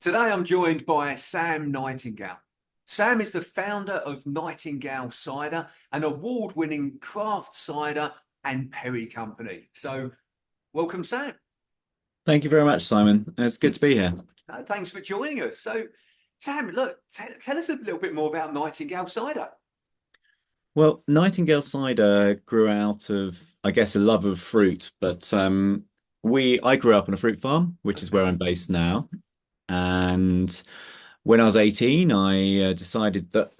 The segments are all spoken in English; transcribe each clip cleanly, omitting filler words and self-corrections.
Today I'm joined by Sam Nightingale. Sam is the founder of Nightingale Cider, an award-winning craft cider and perry company. So welcome, Sam. Thank you very much, Simon. It's good to be here. Thanks for joining us. So, Sam, look, tell us a little bit more about Nightingale Cider. Well, Nightingale cider grew out of, I guess, a love of fruit, but I grew up on a fruit farm, which is Okay. where I'm based now. And when I was 18, I decided that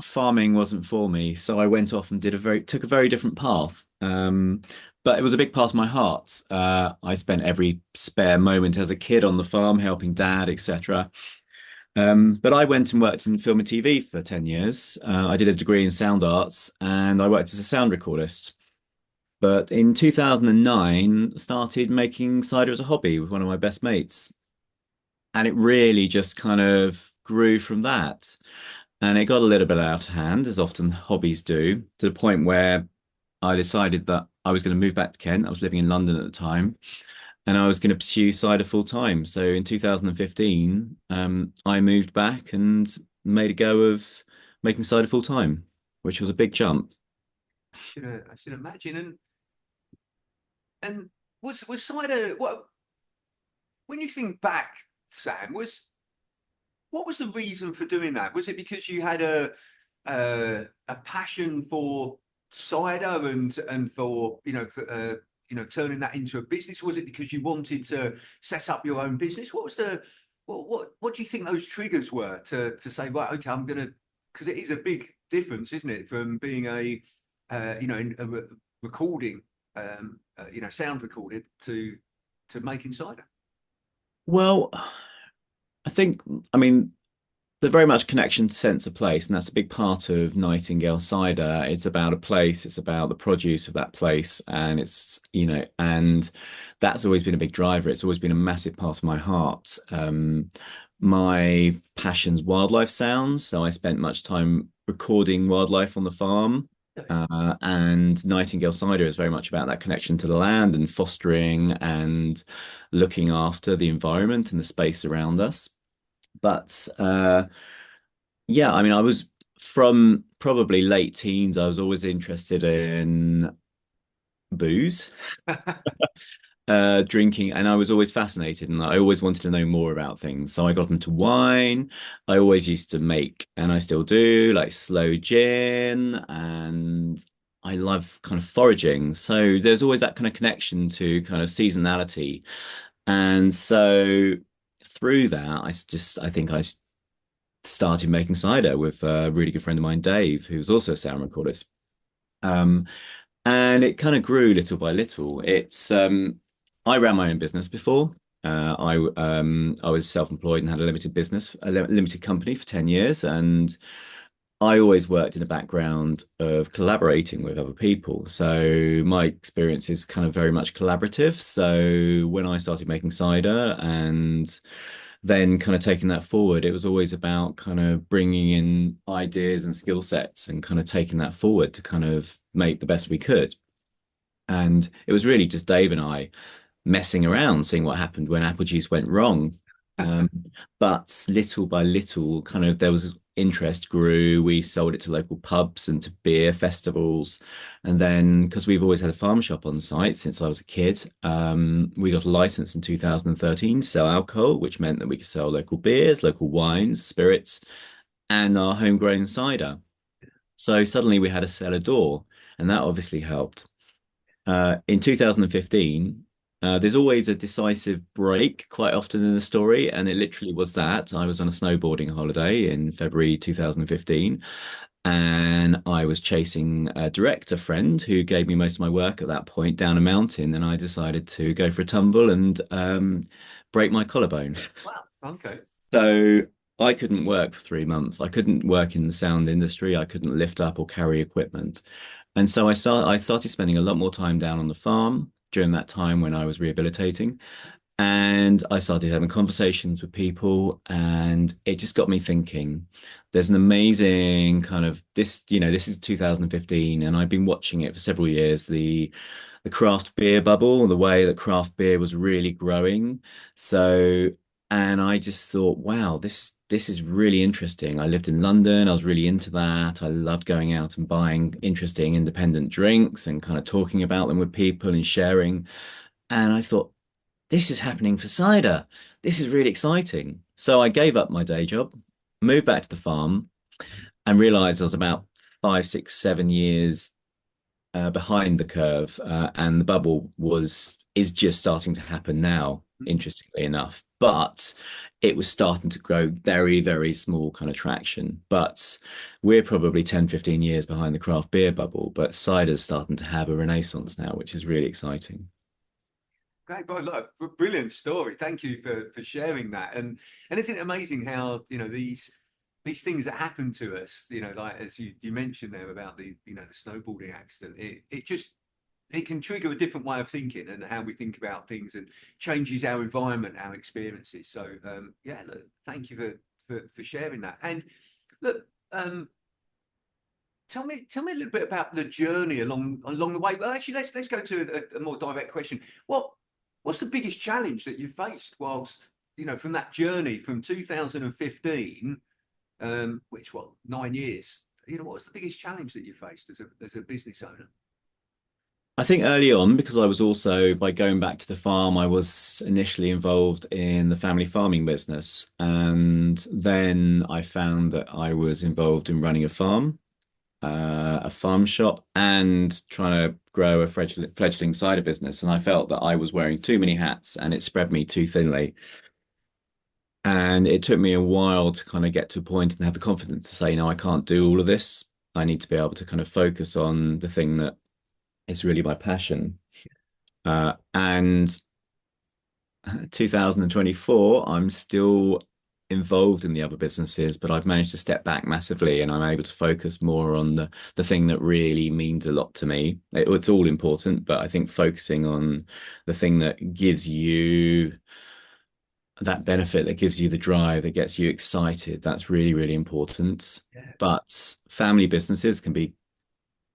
farming wasn't for me, so I went off and took a very different path. But it was a big part of my heart. I spent every spare moment as a kid on the farm helping dad, etc. But I went and worked in film and TV for 10 years. I did a degree in sound arts and I worked as a sound recordist. But in 2009, started making cider as a hobby with one of my best mates. And it really just kind of grew from that. And it got a little bit out of hand, as often hobbies do, to the point where I decided that I was going to move back to Kent. I was living in London at the time and I was going to pursue cider full time. So in 2015, I moved back and made a go of making cider full time, which was a big jump. I should imagine. And was cider when you think back, Sam, what was the reason for doing that? Was it because you had a passion for cider and for turning that into a business? Was it because you wanted to set up your own business? What was the what do you think those triggers were to say, right, okay, I'm gonna, because it is a big difference, isn't it, from being a recording, sound recorded to making cider. Well, I think, I mean, they're very much connection to sense of place, and that's a big part of Nightingale cider. It's about a place, it's about the produce of that place, and and that's always been a big driver. It's always been a massive part of my heart. My passion's wildlife sounds, so I spent much time recording wildlife on the farm. And Nightingale cider is very much about that connection to the land and fostering and looking after the environment and the space around us. But yeah, I mean, I was from probably late teens, I was always interested in booze, drinking, and I was always fascinated and I always wanted to know more about things. So I got into wine. I always used to make, and I still do, like slow gin, and I love kind of foraging. So there's always that kind of connection to kind of seasonality. And so through that, I think I started making cider with a really good friend of mine, Dave, who's also a sound recordist. Um, and it kind of grew little by little. I ran my own business before. I was self-employed and had a limited business, limited company for 10 years, and I always worked in the background of collaborating with other people. So my experience is kind of very much collaborative. So when I started making cider and then kind of taking that forward, it was always about kind of bringing in ideas and skill sets and kind of taking that forward to kind of make the best we could. And it was really just Dave and I messing around, seeing what happened when apple juice went wrong. Um, but little by little, kind of there was interest grew. We sold it to local pubs and to beer festivals. And then, because we've always had a farm shop on site since I was a kid, we got a license in 2013 to sell alcohol, which meant that we could sell local beers, local wines, spirits, and our homegrown cider. So suddenly we had a cellar door, and that obviously helped. In 2015, there's always a decisive break quite often in the story, and it literally was that. I was on a snowboarding holiday in February 2015, and I was chasing a director friend who gave me most of my work at that point down a mountain, and I decided to go for a tumble and break my collarbone. Wow. Okay. So I couldn't work for 3 months. I couldn't work in the sound industry. I couldn't lift up or carry equipment. And so I started spending a lot more time down on the farm during that time when I was rehabilitating. And I started having conversations with people, and it just got me thinking. There's an amazing kind of this is 2015, and I've been watching it for several years, the craft beer bubble, the way that craft beer was really growing. So And I just thought, wow, this is really interesting. I lived in London. I was really into that. I loved going out and buying interesting independent drinks and kind of talking about them with people and sharing. And I thought, this is happening for cider. This is really exciting. So I gave up my day job, moved back to the farm, and realized I was about 5, 6, 7 years behind the curve, and the bubble was is just starting to happen now, interestingly enough. But it was starting to grow very, very small kind of traction. But we're probably 10, 15 years behind the craft beer bubble, but cider's starting to have a renaissance now, which is really exciting. Great, but look, brilliant story. Thank you for sharing that. And isn't it amazing how, these things that happen to us, like as you mentioned there about the snowboarding accident, it can trigger a different way of thinking and how we think about things, and changes our environment, our experiences. So yeah, look, thank you for sharing that. And look, tell me a little bit about the journey along the way. Well, actually, let's go to a more direct question. What's the biggest challenge that you faced whilst, from that journey from 2015, which, what, 9 years? What was the biggest challenge that you faced as a business owner? I think early on, because I was also, by going back to the farm, I was initially involved in the family farming business. And then I found that I was involved in running a farm shop, and trying to grow a fledgling cider business. And I felt that I was wearing too many hats and it spread me too thinly. And it took me a while to kind of get to a point and have the confidence to say, no, I can't do all of this. I need to be able to kind of focus on the thing that is really my passion. And 2024, I'm still involved in the other businesses, but I've managed to step back massively, and I'm able to focus more on the thing that really means a lot to me. It's all important, but I think focusing on the thing that gives you that benefit, that gives you the drive, that gets you excited, that's really, really important. Yeah. But family businesses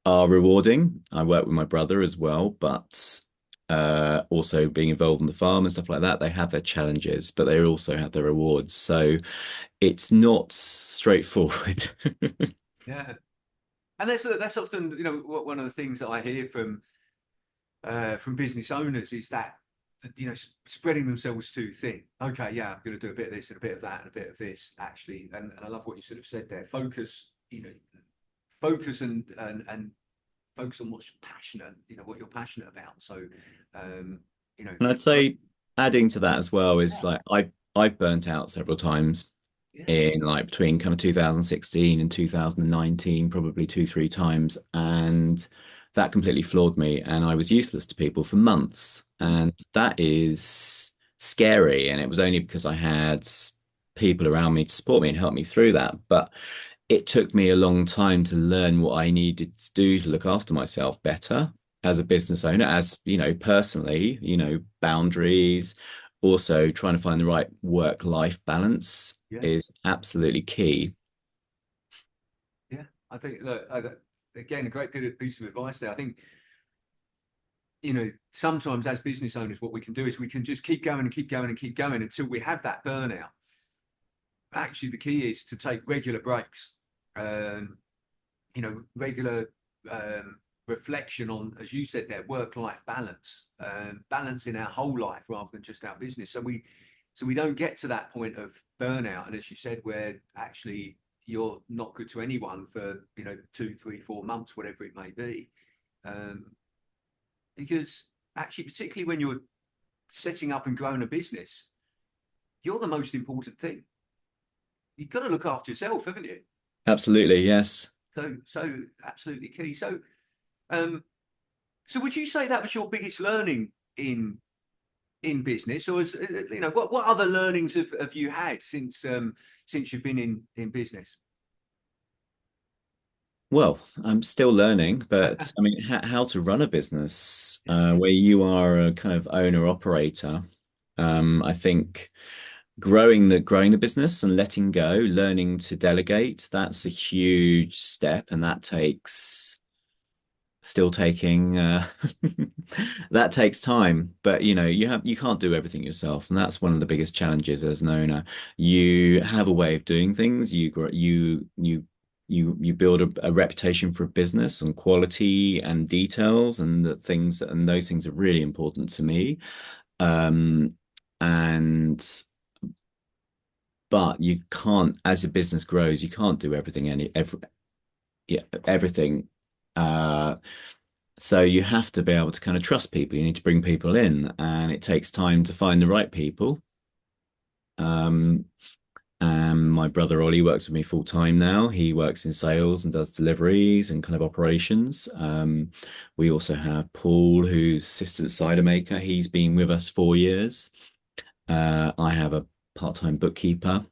are rewarding. I work with my brother as well, but also being involved in the farm and stuff like that, they have their challenges, but they also have their rewards. So it's not straightforward. Yeah. And that's often, one of the things that I hear from business owners is that, spreading themselves too thin. Okay, yeah, I'm going to do a bit of this and a bit of that and a bit of this, actually. And I love what you sort of said there. Focus and focus on what's passionate, what you're passionate about. So, um, you know, And I'd say adding to that as well is like I've burnt out several times yeah, in like between kind of 2016 and 2019, probably 2, 3 times. And that completely floored me. And I was useless to people for months. And that is scary. And it was only because I had people around me to support me and help me through that. But it took me a long time to learn what I needed to do to look after myself better as a business owner, as personally, boundaries, also trying to find the right work-life balance yeah, is absolutely key. yeah. I think, look, again, a great piece of advice there. I think, sometimes as business owners, what we can do is we can just keep going and keep going and keep going until we have that burnout. Actually, the key is to take regular breaks, um, regular reflection on, as you said there, work-life balance, balancing our whole life rather than just our business. So we don't get to that point of burnout, and as you said, where actually you're not good to anyone for 2, 3, 4 months, whatever it may be, um, because actually, particularly when you're setting up and growing a business, you're the most important thing. You've got to look after yourself, haven't you? Absolutely, yes. So absolutely key. Um, so would you say that was your biggest learning in business, or what other learnings have you had since you've been in business? Well, I'm still learning, but I mean, how to run a business Yeah, where you are a kind of owner operator. I think growing the business and letting go, learning to delegate, that's a huge step, and that takes still taking that takes time, but you can't do everything yourself, and that's one of the biggest challenges as an owner. You have a way of doing things. You build a reputation for a business on quality and details, and those things are really important to me. um and but you can't, as a business grows, you can't do yeah, everything. uh So you have to be able to kind of trust people. You need to bring people in, and it takes time to find the right people. Um, and my brother Ollie works with me full time now. He works in sales and does deliveries and kind of operations. We also have Paul, who's assistant cider maker. He's been with us 4 years. I have a part-time bookkeeper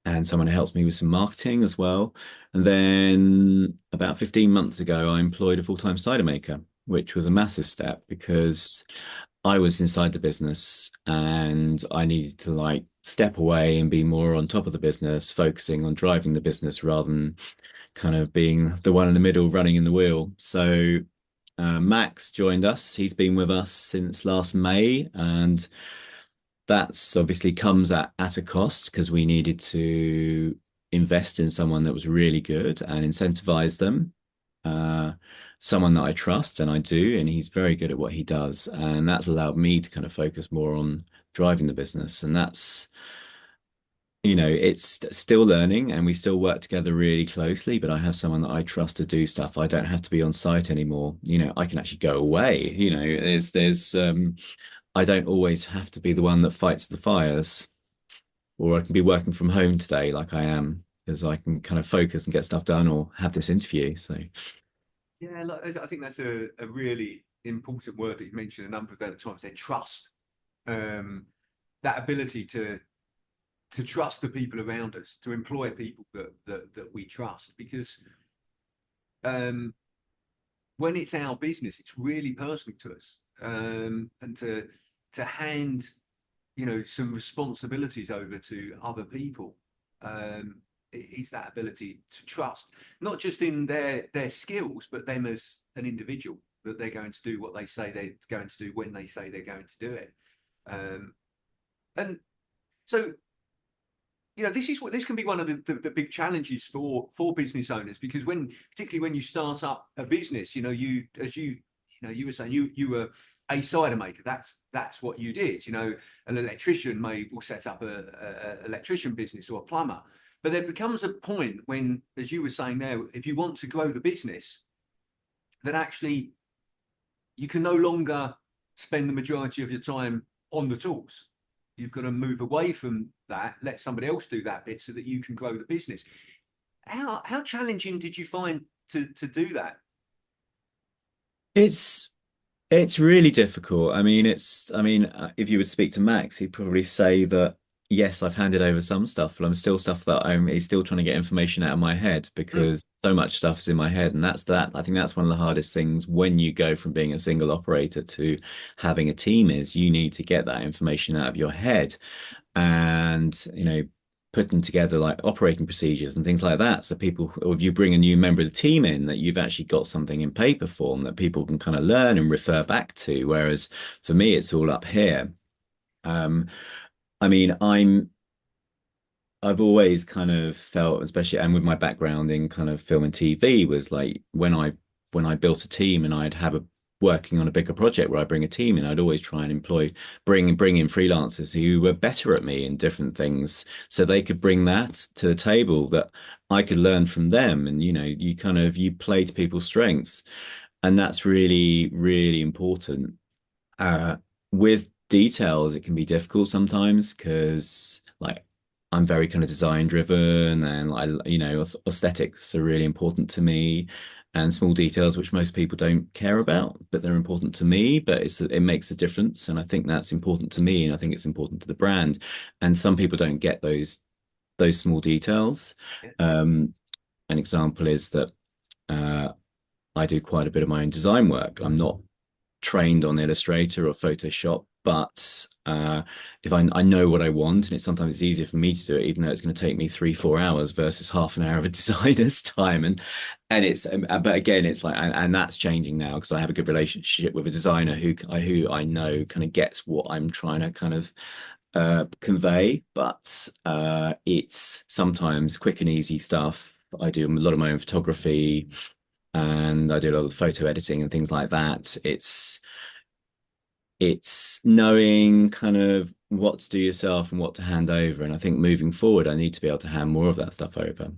and someone who helps me with some marketing as well. And then about 15 months ago, I employed a full-time cider maker, which was a massive step because I was inside the business and I needed to like step away and be more on top of the business, focusing on driving the business rather than kind of being the one in the middle running in the wheel. So Max joined us. He's been with us since last May, and that's obviously comes at a cost because we needed to invest in someone that was really good and incentivize them. Uh, Someone that I trust, and I do, and he's very good at what he does. And that's allowed me to kind of focus more on driving the business. And it's still learning and we still work together really closely, but I have someone that I trust to do stuff. I don't have to be on site anymore. I can actually go away. I don't always have to be the one that fights the fires, or I can be working from home today like I am because I can kind of focus and get stuff done or have this interview. So Yeah, like, I think that's a really important word that you mentioned a number of other times. Their trust, um, that ability to trust the people around us, to employ people that we trust, because um, when it's our business, it's really personal to us, and to hand some responsibilities over to other people, is that ability to trust, not just in their skills, but them as an individual, that they're going to do what they say they're going to do when they say they're going to do it. Um, and so this can be one of the big challenges for business owners, because particularly when you start up a business, you were saying, you were a cider maker. That's what you did. An electrician will set up a electrician business, or a plumber. But there becomes a point when, as you were saying there, if you want to grow the business, that actually you can no longer spend the majority of your time on the tools. You've got to move away from that, let somebody else do that bit so that you can grow the business. How challenging did you find to do that? it's it's really difficult. I mean, if you would speak to Max, he'd probably say that yes, I've handed over some stuff, but I'm still stuff that he's still trying to get information out of my head Mm. because so much stuff is in my head. And I think that's one of the hardest things when you go from being a single operator to having a team is you need to get that information out of your head and putting together like operating procedures and things like that, so people, or if you bring a new member of the team in, that you've actually got something in paper form that people can kind of learn and refer back to, whereas for me it's all up here. um I mean, I've always kind of felt, especially and with my background in kind of film and TV, was like when I built a team and I'd have a working on a bigger project where I bring a team in, I'd always try and bring in freelancers who were better at me in different things, so they could bring that to the table that I could learn from them. And you play to people's strengths, and that's really, really important. uh, with details, it can be difficult sometimes because, like, I'm very kind of design driven, and aesthetics are really important to me, and small details which most people don't care about, but they're important to me. But it makes a difference, and I think that's important to me, and I think it's important to the brand. And some people don't get those small details. Yeah. Um, an example is that uh, I do quite a bit of my own design work. I'm not trained on Illustrator or Photoshop, But if I know what I want, and it's sometimes easier for me to do it, even though it's going to take me 3, 4 hours versus half an hour of a designer's time. And it's but again, it's like and that's changing now because I have a good relationship with a designer who I know kind of gets what I'm trying to kind of convey. But it's sometimes quick and easy stuff. I do a lot of my own photography and I do a lot of photo editing and things like that. It's knowing kind of what to do yourself and what to hand over. And I think moving forward, I need to be able to hand more of that stuff over.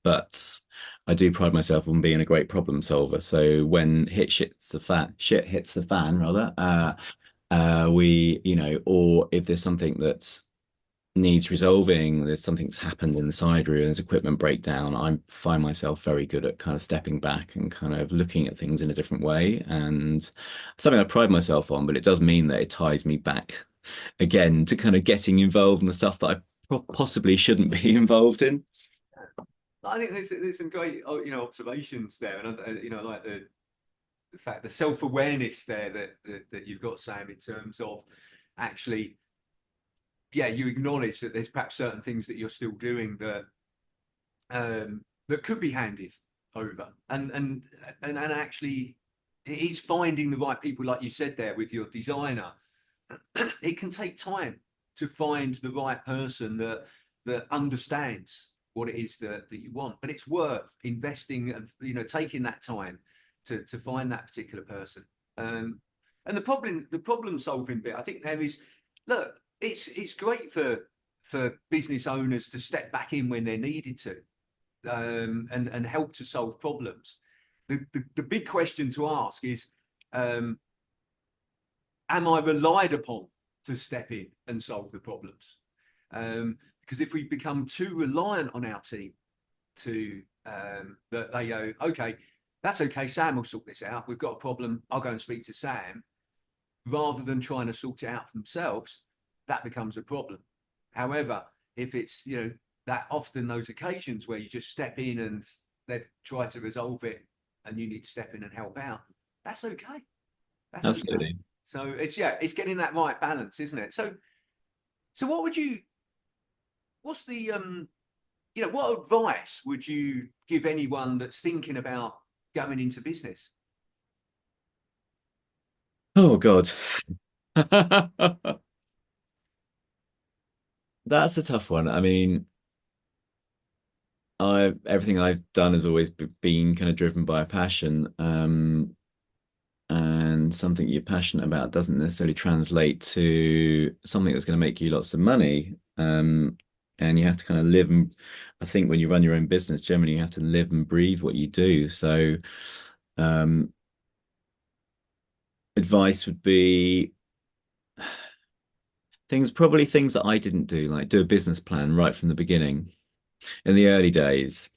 But I do pride myself on being a great problem solver. So when shit hits the fan rather, or if there's something that's needs resolving, there's something that's happened in the side room, there's equipment breakdown, I find myself very good at kind of stepping back and kind of looking at things in a different way. And something I pride myself on, but it does mean that it ties me back again to kind of getting involved in the stuff that I possibly shouldn't be involved in. I think there's some great observations there, and like the fact the self-awareness there that you've got, Sam, in terms of actually, yeah, you acknowledge that there's perhaps certain things that you're still doing that could be handed over, and actually, it's finding the right people, like you said there with your designer. It can take time to find the right person that understands what it is that you want, but it's worth investing and taking that time to find that particular person. And the problem solving bit, I think there is, look, it's great for business owners to step back in when they're needed to, and help to solve problems. The big question to ask is, am I relied upon to step in and solve the problems? Because if we become too reliant on our team to that they go, okay, that's okay, Sam will sort this out. We've got a problem. I'll go and speak to Sam, rather than trying to sort it out for themselves, that becomes a problem. However, if it's that often those occasions where you just step in and they've tried to resolve it, and you need to step in and help out, that's okay. That's okay. Absolutely. So it's getting that right balance, isn't it? So what's the what advice would you give anyone that's thinking about going into business? Oh God. That's a tough one. I mean, I everything I've done has always been kind of driven by a passion. And something you're passionate about doesn't necessarily translate to something that's going to make you lots of money. And you have to kind of live and I think when you run your own business, generally you have to live and breathe what you do. So um, advice would be probably things that I didn't do, like do a business plan right from the beginning. In the early days,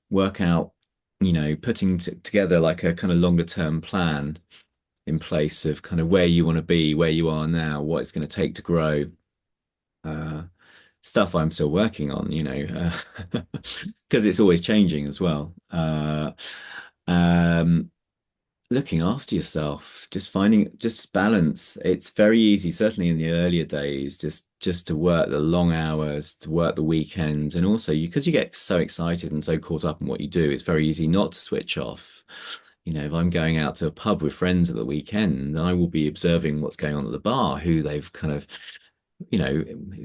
work out, putting together like a kind of longer term plan in place of kind of where you want to be, where you are now, what it's going to take to grow. Uh, Stuff I'm still working on, because it's always changing as well. Um, Looking after yourself, just finding just balance. It's very easy, certainly in the earlier days, just to work the long hours, to work the weekends, and also because you get so excited and so caught up in what you do, it's very easy not to switch off. If I'm going out to a pub with friends at the weekend, I will be observing what's going on at the bar, who they've kind of,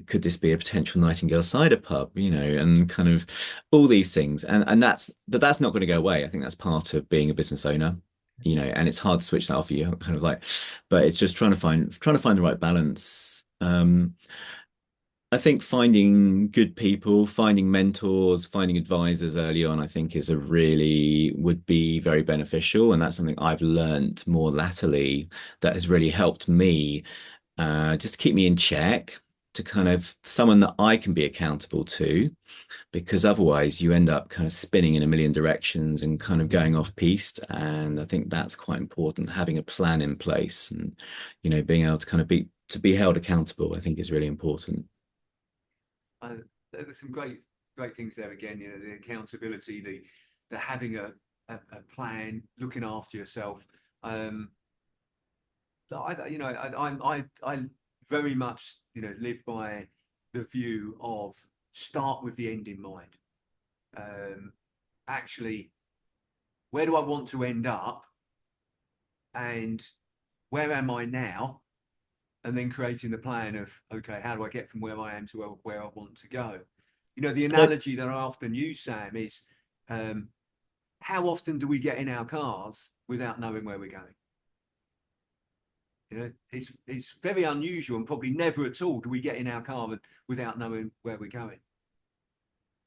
could this be a potential Nightingale cider pub, and kind of all these things. And that's not going to go away. I think that's part of being a business owner, and it's hard to switch that off you kind of like, but it's just trying to find the right balance. I think finding good people, finding mentors, finding advisors early on, I think would be very beneficial. And that's something I've learned more latterly that has really helped me just to keep me in check, to kind of someone that I can be accountable to, because otherwise you end up kind of spinning in a million directions and kind of going off piste. And I think that's quite important, having a plan in place and, being able to kind of be held accountable, I think is really important. There's some great things there again. The accountability, the having a plan, looking after yourself. I very much, live by the view of start with the end in mind. Um, Actually, where do I want to end up, and where am I now? And then creating the plan of, okay, how do I get from where I am to where I want to go? The analogy that I often use, Sam, is um, how often do we get in our cars without knowing where we're going? It's very unusual, and probably never at all do we get in our car without knowing where we're going.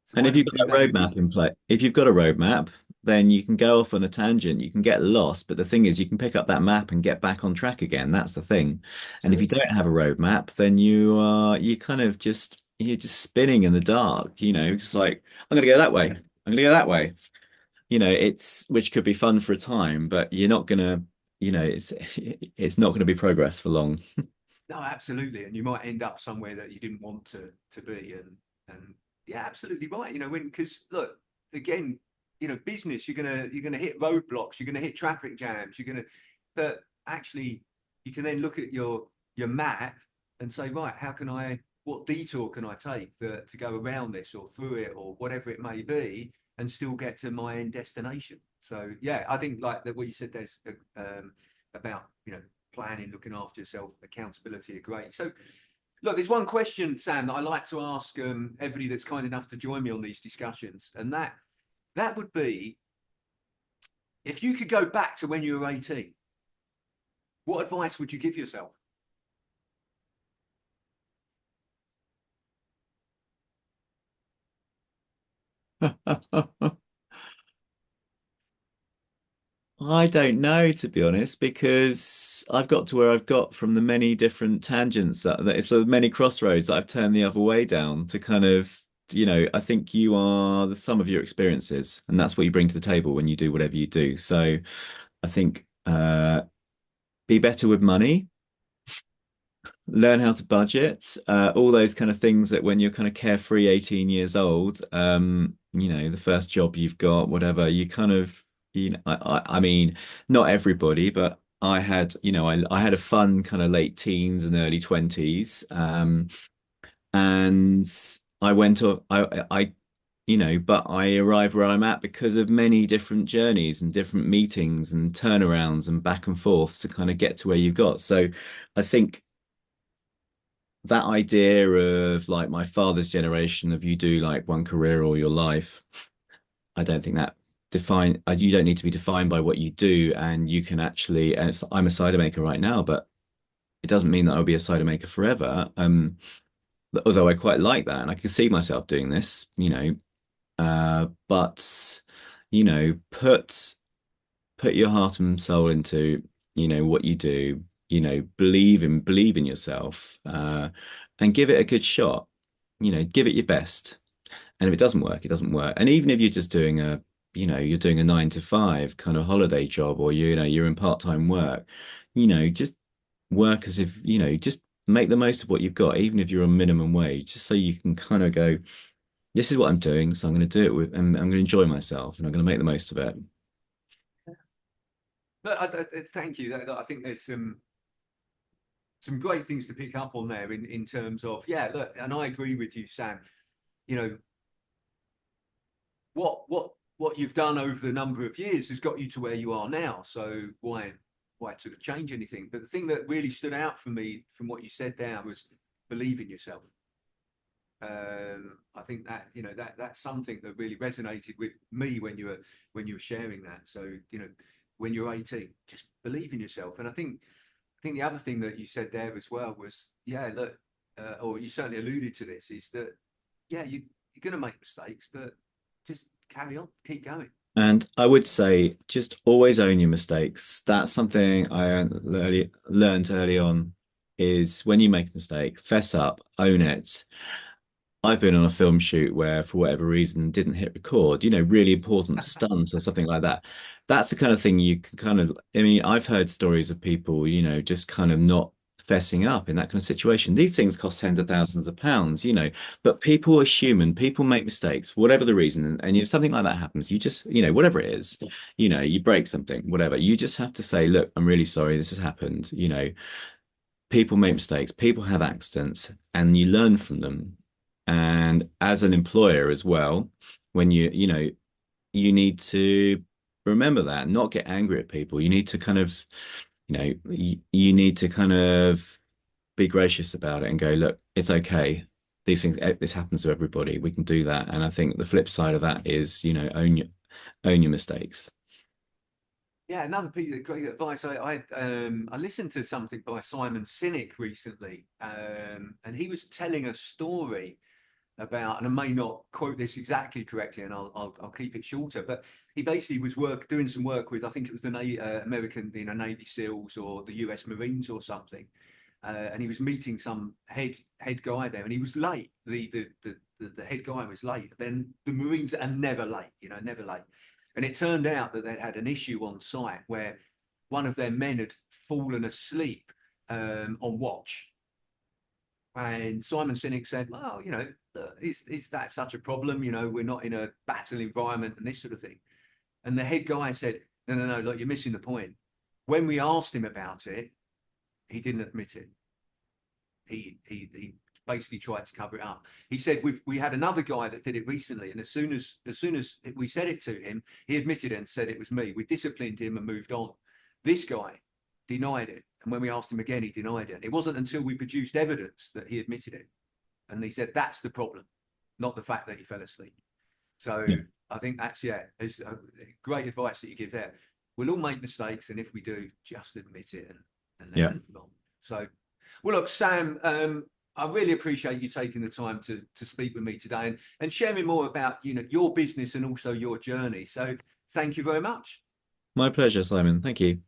So And why if don't you've we do got a that in roadmap in business? place, if you've got a roadmap, then you can go off on a tangent, you can get lost. But the thing is, you can pick up that map and get back on track again. That's the thing. And if you Absolutely. don't have a roadmap, then you kind of just you're just spinning in the dark, just like I'm gonna go that way. I'm gonna go that way. It's which could be fun for a time, but you're not gonna, it's not gonna be progress for long. No, absolutely. And you might end up somewhere that you didn't want to be. And yeah, absolutely right. When because look, again, business, you're gonna hit roadblocks, you're gonna hit traffic jams, but actually you can then look at your map and say, right, what detour can I take to go around this or through it or whatever it may be and still get to my end destination. So yeah, I think like that what you said there's about planning, looking after yourself, accountability are great. So, look, there's one question, Sam, that I like to ask everybody that's kind enough to join me on these discussions, and that would be, if you could go back to when you were 18, what advice would you give yourself? I don't know, to be honest, because I've got to where I've got from the many different tangents that it's the many crossroads that I've turned the other way down to kind of, I think you are the sum of your experiences, and that's what you bring to the table when you do whatever you do. So I think be better with money, learn how to budget, all those kind of things that when you're kind of carefree 18 years old, the first job you've got, whatever, you kind of, I mean, not everybody, but I had, I had a fun kind of late teens and early 20s. And I went to, but I arrived where I'm at because of many different journeys and different meetings and turnarounds and back and forths to kind of get to where you've got. So I think that idea of like my father's generation of you do like one career all your life, I don't think that you don't need to be defined by what you do, and you can actually, and I'm a cider maker right now, but it doesn't mean that I'll be a cider maker forever. Although I quite like that and I can see myself doing this, but put your heart and soul into what you do, believe in yourself, and give it a good shot. Give it your best, and if it doesn't work, it doesn't work. And even if you're just doing you're doing a 9 to 5 kind of holiday job, or you're in part-time work, just work as if just make the most of what you've got, even if you're on minimum wage, just so you can kind of go, this is what I'm doing, so I'm going to do it and I'm going to enjoy myself, and I'm going to make the most of it. Look, thank you. I think there's some great things to pick up on there in terms of, yeah, look, and I agree with you, Sam. You know, what you've done over the number of years has got you to where you are now. So why sort of change anything? But the thing that really stood out for me from what you said there was believe in yourself. I think that that's something that really resonated with me when you were sharing that. So when you're 18, just believe in yourself. And I think the other thing that you said there as well was, yeah, look, or you certainly alluded to this, is that yeah, you're going to make mistakes, but just carry on, keep going. And I would say just always own your mistakes. That's something I learned early on, is when you make a mistake, fess up, own it. I've been on a film shoot where, for whatever reason, didn't hit record, really important stunt or something like that. That's the kind of thing you can kind of, I mean, I've heard stories of people, just kind of not fessing up in that kind of situation. These things cost tens of thousands of pounds, you know, but people are human. People make mistakes, whatever the reason. And if something like that happens, you just, you know, whatever it is, you know, you break something, whatever, you just have to say, look, I'm really sorry this has happened. You know, people make mistakes, people have accidents, and you learn from them. And as an employer as well, when you know, you need to remember that, not get angry at people. You need to kind of, you know, you need to kind of be gracious about it and go, look, it's okay. These things, this happens to everybody. We can do that. And I think the flip side of that is, you know, own your mistakes. Yeah, another piece of great advice. I listened to something by Simon Sinek recently, and he was telling a story about, and I may not quote this exactly correctly, and I'll keep it shorter, but he basically was doing some work with, I think it was the American, you know, Navy SEALs or the US Marines or something, and he was meeting some head guy there, and he was late. The head guy was late. Then the Marines are never late, you know, never late. And it turned out that they'd had an issue on site where one of their men had fallen asleep on watch. And Simon Sinek said, well, you know, is that such a problem? You know, we're not in a battle environment and this sort of thing. And the head guy said, no, look, you're missing the point. When we asked him about it, he didn't admit it. He basically tried to cover it up. He said we had another guy that did it recently, and as soon as we said it to him, he admitted it and said it was me. We disciplined him and moved on. This guy denied it, and when we asked him again, he denied it. It wasn't until we produced evidence that he admitted it, and he said that's the problem, not the fact that he fell asleep. So Yeah. I think that's it's great advice that you give there. We'll all make mistakes, and if we do, just admit it and let's Yeah. move on. So, well, look, Sam, I really appreciate you taking the time to speak with me today and sharing more about, you know, your business and also your journey. So thank you very much. My pleasure, Simon. Thank you.